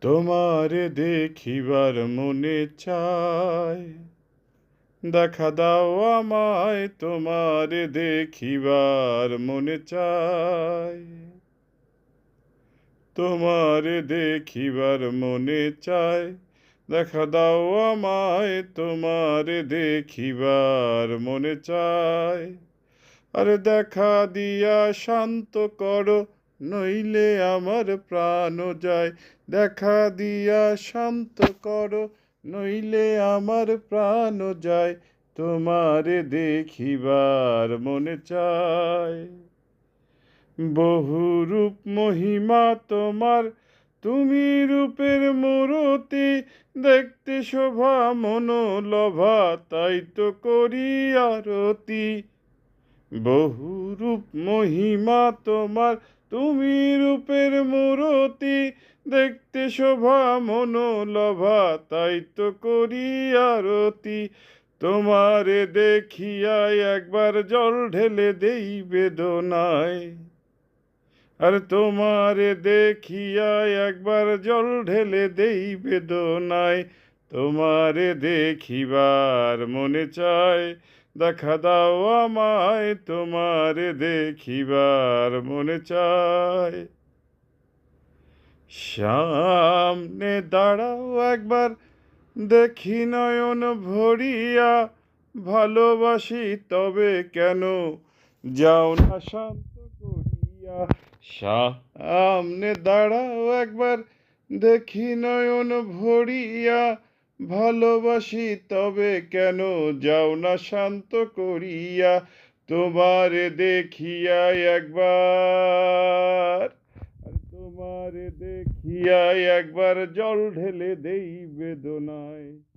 তোমারে দেখিবার মনে চায়, দেখা দাও আমায় তোমারে দেখিবার মনে চায়। তোমারে দেখিবার মনে চায়, দেখা দাও আমায় তোমারে দেখিবার মনে চায়। আরে দেখা দিয়া শান্ত করো, নইলে আমার প্রাণ যায়। দেখা দিয়া শান্ত করো, নইলে আমার প্রাণ যায়। তোমারে দেখিবার মনে চায়। বহু রূপ মহিমা তোমার, তুমি রূপের মূরতি। দেখতে শোভা মনোলভা, তাই তো করি আরতি। বহু রূপ মহিমা তোমার, তুমি রূপের মূরতি। দেখতে শোভা মনোলভা, তাই তো করি আরতি। তোমারে দেখিয়াই একবার জল ঢেলে দেই বেদনায়। আর তোমারে দেখিয়াই একবার জল ঢেলে দেই বেদনায়। তোমারে দেখিবার মনে চায়, দেখা দাও আমায় তোমারে দেখিবার মনে চায়। সামনে দাঁড়াও একবার, দেখি নয়ন ভরিয়া। ভালোবাসি তবে কেন, যাও না শান্ত করিয়া। সামনে দাঁড়াও একবার, দেখি নয়ন ভরিয়া। ভালোবাসি তবে কেন, যাও না শান্ত করিয়া। তোমারে দেখিয়া একবার, তোমারে দেখিয়া একবার জল ঢেলে দেই বেদনায়।